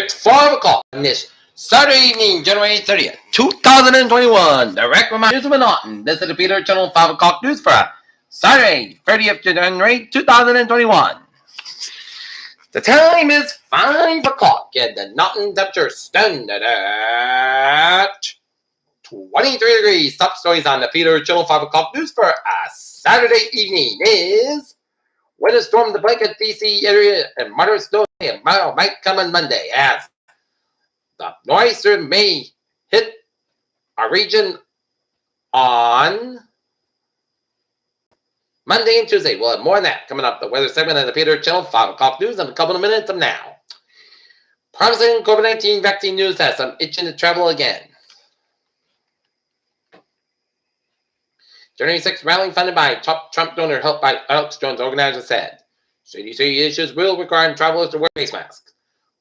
It's 5 o'clock on this Saturday evening, January 30th, 2021. Direct from News of Manhattan. This is the Peter Channel 5 o'clock news for Saturday, 30th January 2021. The time is 5 o'clock and the Norton temperature standing at 23 degrees. Top stories on the Peter Channel 5 o'clock news for Saturday evening is winter storm the blanket DC area and moderate snow and might come on Monday as the nor'easter may hit our region on Monday and Tuesday. We'll have more on that coming up. The weather segment of the Peter Channel 5 o'clock news in a couple of minutes from now. Promising COVID-19 vaccine news has some itching to travel again. January 6th rally funded by top Trump donor helped by Alex Jones, organizer said. CDC issues will require travelers to wear face masks.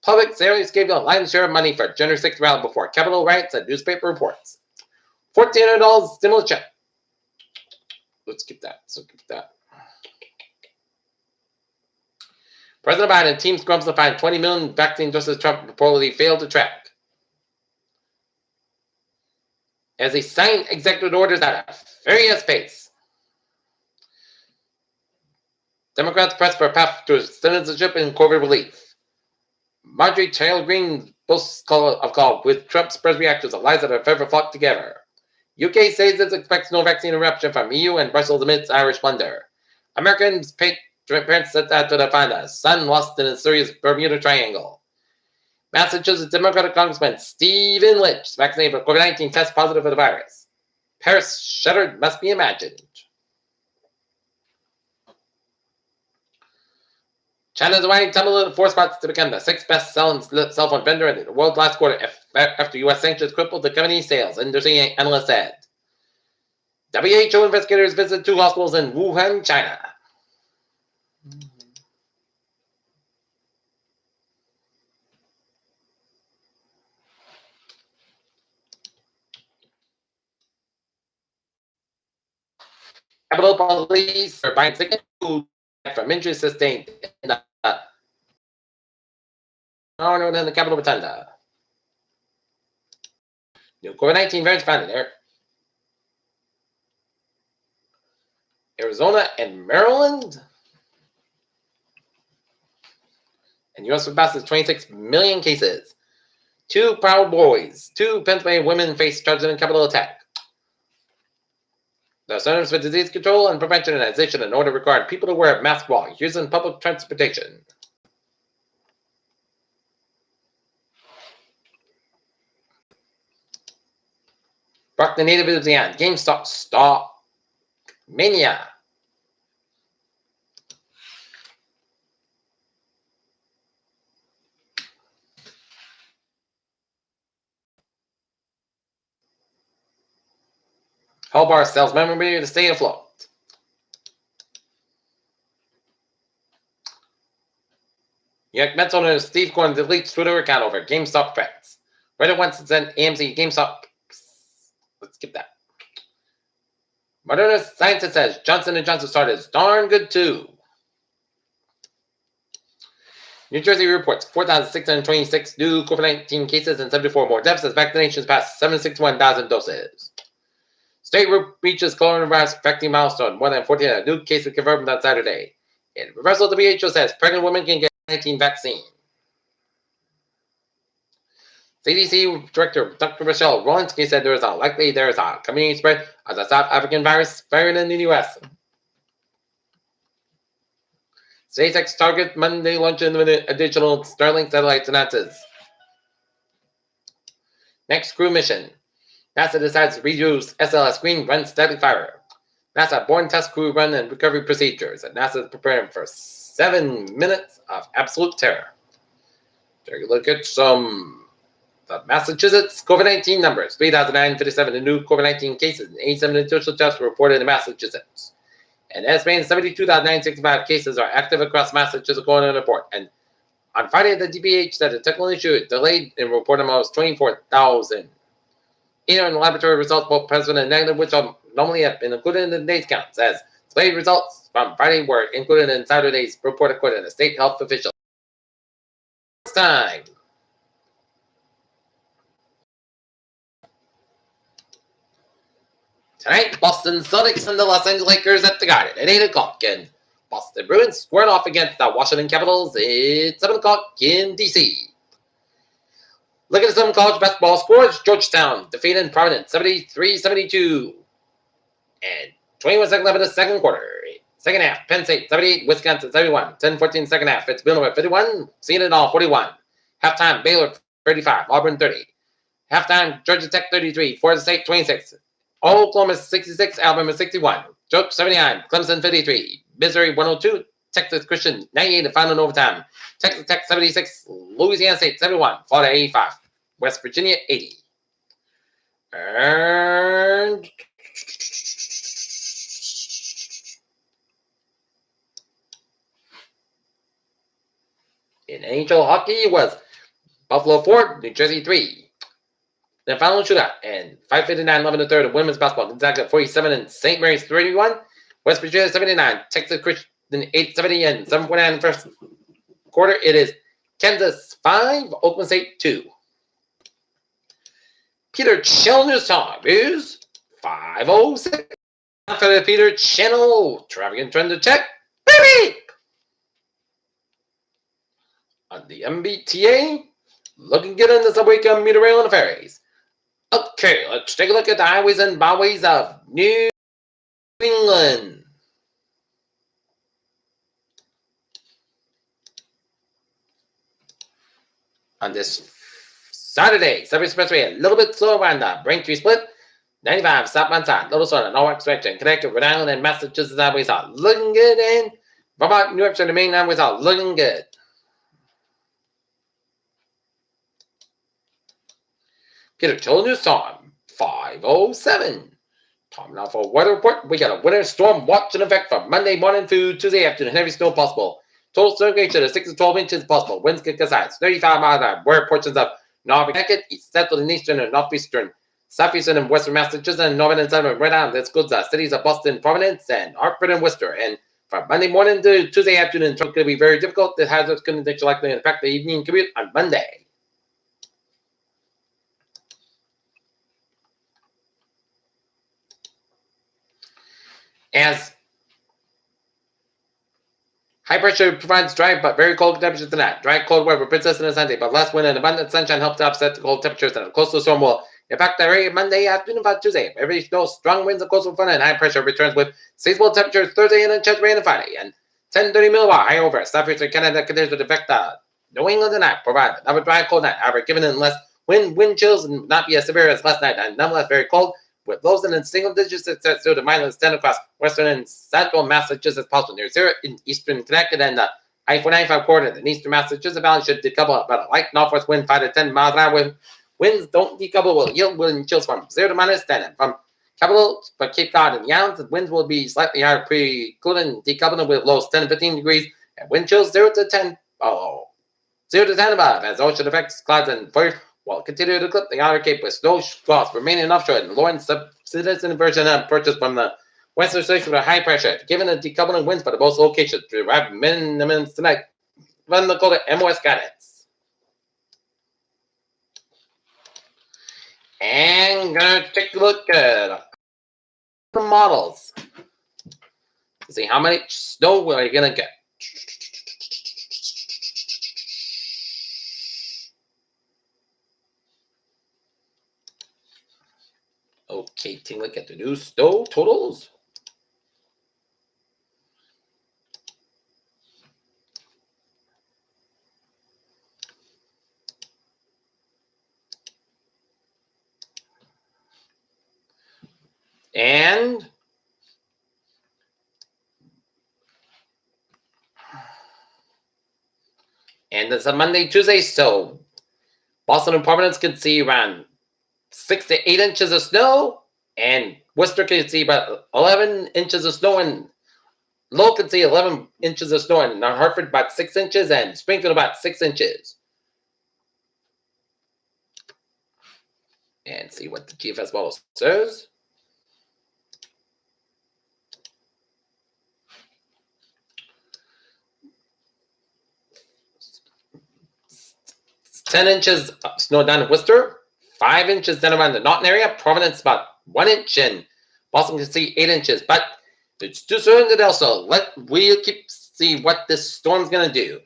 Public salaries gave a lion's share of money for January 6th rally before Capitol riots and newspaper reports. $1,400 stimulus check. Let's skip that. President Biden team scrums to find 20 million vaccine doses Trump reportedly failed to track. As he signed executive orders at a furious pace. Democrats press for a path to citizenship and COVID relief. Marjorie Taylor Greene boasts of call with Trump's press reactions of lies that have ever flocked together. UK says it expects no vaccine eruption from EU and Brussels amidst Irish blunder. Americans parents set out to find a son lost in a serious Bermuda Triangle. Massachusetts Democratic Congressman Stephen Lynch, vaccinated for COVID-19, tests positive for the virus. Paris shuttered must be imagined. China's awaiting tumbled 4 spots to become the 6th best-selling cell phone vendor in the world last quarter after U.S. sanctions crippled the company's sales, industry analysts said. WHO investigators visited 2 hospitals in Wuhan, China. Capitol Police are buying sick food from injuries sustained in the Capitol Rotunda. New COVID-19 variants found in Arizona and Maryland. And U.S. surpasses 26 million cases. 2 Proud Boys. 2 Pennsylvania women face charges in a Capitol attack. The Centers for Disease Control and Prevention and issued an order requiring people to wear a mask while using public transportation. Brock the native is beyond. GameStop stock mania. Hellbar sells memorabilia to stay afloat. New York Mets owner Steve Cohen deletes Twitter account over GameStop threats. Reddit wants to send AMC GameStop. Let's skip that. Moderna scientist says Johnson & Johnson start is darn good too. New Jersey reports 4,626 new COVID-19 cases and 74 more deaths as vaccinations pass 761,000 doses. State reaches coronavirus vaccine milestone. More than 14 new cases confirmed on Saturday. In reversal, the WHO says pregnant women can get COVID-19 vaccine. CDC Director Dr. Michelle Walensky said there is a community spread of the South African virus variant in the U.S. SpaceX target Monday launching additional Starlink satellites announces. Next crew mission. NASA decides to reuse SLS Green run steady fire. NASA born test crew run and recovery procedures. And NASA is preparing for 7 minutes of absolute terror. Take a look at the Massachusetts COVID-19 numbers. 3,957 new COVID-19 cases and 87 additional deaths were reported in Massachusetts. And estimated 72,965 cases are active across Massachusetts, according to the report. And on Friday, the DPH said a technical issue delayed in reporting almost 24,000. In laboratory results, both positive and negative, which normally have been included in the day's count, says delayed results from Friday were included in Saturday's report, according to state health officials. It's time Tonight, Boston Celtics and the Los Angeles Lakers at the Garden at 8 o'clock. And Boston Bruins squaring off against the Washington Capitals at 7 o'clock in D.C. Looking at some college basketball scores, Georgetown defeated Providence 73-72. And 21 seconds left in the second quarter. Second half, Penn State 78, Wisconsin 71. 10-14 second half, it's Villanova 51, Seton Hall 41. Halftime, Baylor 35, Auburn 30. Halftime, Georgia Tech 33, Florida State 26. Oklahoma 66, Alabama 61. Duke 79, Clemson 53. Missouri 102, Texas Christian 98 to final in overtime. Texas Tech 76, Louisiana State 71, Florida 85. West Virginia 80. And in NHL hockey was Buffalo 4, New Jersey 3. The final shootout and 5:59 11 to 3rd of women's basketball. Gonzaga 47 and St. Mary's 31. West Virginia 79. Texas Christian 870 and 7:49 in the first quarter. It is Kansas 5, Oklahoma State 2. Peter Channel News time is 5:06. After the Peter Channel traffic and trend to check. Baby! On the MBTA, looking good in the subway, commuter rail, and the ferries. Okay, let's take a look at the highways and byways of New England. On this Saturday, Subway Expressway a little bit slower on the Braintree split. 95 southbound side, little slower, north direction. Connecticut, Rhode Island, and Massachusetts highways are looking good, and Vermont, New Hampshire, and the main highways are looking good. Peter Channel News time, 5:07. Time now for a weather report. We got a winter storm watch in effect from Monday morning through Tuesday afternoon. Heavy snow possible. Total snow range of 6 to 12 inches possible. Winds get gusts 35 miles an hour. Where portions of Northern Connecticut, East Central and Eastern and Northeastern, Southeastern and Western Massachusetts, and Northern and Southern Rhode Island. This goes to cities of Boston, Providence, and Hartford and Worcester. And from Monday morning to Tuesday afternoon, it's going to be very difficult. The hazards conditions likely to affect the evening commute on Monday. As high pressure provides dry but very cold temperatures tonight. Dry, cold weather persists in the Sunday, but less wind and abundant sunshine helps to offset the cold temperatures tonight. Coastal storm will impact the area Monday afternoon about Tuesday. Every snow, strong winds and coastal front and high pressure returns with seasonal temperatures Thursday and then chance rain on Friday. And 10:30 milliwatt high over southeastern Canada continues to affect New England tonight. Provide another dry, cold night. However, given in less wind chills and not be as severe as last night, and nonetheless very cold. With lows in the single digits, it's set to -10 across western and central Massachusetts, possible near 0 in eastern Connecticut and the I-495 corridor in eastern Massachusetts Valley should decouple about a light northwest wind 5 to 10 miles an hour. Winds don't decouple will yield wind chills from 0 to -10. And from capital but Cape Cod and the islands, the winds will be slightly higher, including decoupling with lows 10 to 15 degrees and wind chills 0 to 10 above. As ocean affects clouds and fires. While continue to clip the outer cape with snow squalls remaining offshore and Lawrence subsidence inversion purchased from the western section with high pressure. Given the decoupling winds for the most locations to arrive minimums tonight, run the colder MOS guidance. And gonna take a look at the models to see how much snow we're gonna get. Okay, take a look at the new snow totals. And it's a Monday, Tuesday, so Boston and Providence can see around 6 to 8 inches of snow, and Worcester can see about 11 inches of snow, and Lowell can see 11 inches of snow, and Hartford about 6 inches, and Springfield about 6 inches. And see what the GFS model says. It's 10 inches of snow down in Worcester, 5 inches down around the Norton area. Providence about 1 inch, and Boston can see 8 inches, but it's too soon to tell, so we'll see what this storm's going to do.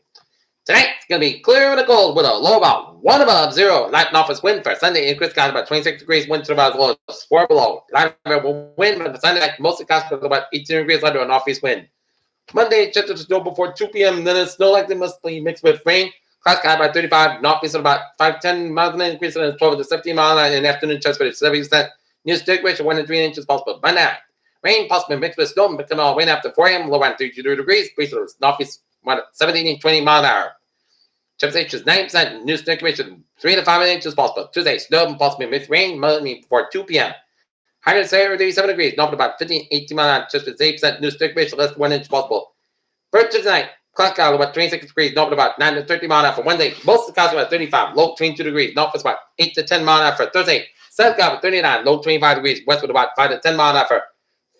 Tonight, it's going to be clear and cold with a low about 1 above 0. Light northwest wind for Sunday. Increase skies about 26 degrees. Wind to about low 4 below. Light will wind, but the Sunday night mostly skies about 18 degrees under a northeast wind. Monday, chance of snow before 2 p.m. Then it's snow likely must be mixed with rain. Cloud sky about 35. Northeast at about 5-10 miles an hour. Increase at 12 to 17 miles an hour in the afternoon. Chance for 70%. New stick ratio 1 to 3 inches possible. Monday night. Rain possibly mixed with snow. Become all rain after 4 a.m. Low around 32 degrees. Breeze northeast 17 to 20 miles an hour. Chance is 9%. New stick ratio 3 to 5 inches possible. Tuesday, snow and possibly mixed rain. Monday before 2 p.m. High to 37 degrees. North about 15, 18 miles an hour. Chance is 8%. New stick ratio less than 1 inch possible. First tonight, cloud sky about 26 degrees. North about 9 to 30 miles an hour for Wednesday. Most of the clouds about 35. Low 22 degrees. North is about 8 to 10 miles an hour for Thursday. South sky about 39. Low 25 degrees. West with about 5 to 10 miles an hour for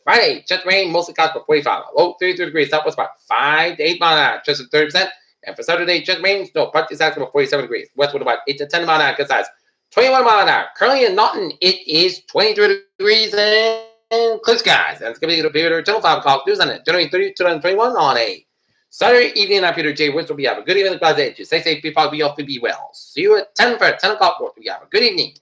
Friday. Chance rain. Mostly clouds about 45. Low 32 degrees. Southwest about 5 to 8 miles an hour. Chance is 30%. And for Saturday, chance rain. Snow. Partly south about 47 degrees. West with about 8 to 10 miles an hour. Good size. 21 miles an hour. Currently in Naughton, it is 23 degrees and clear skies. And it's going to be the Peter Channel 5 o'clock news on it. January 30, 2021 on a Saturday evening. I'm Peter J. Woods. Will be have a good evening. Stay safe, be positive, be healthy, be well. See you at 10 for 10 o'clock. We have a good evening.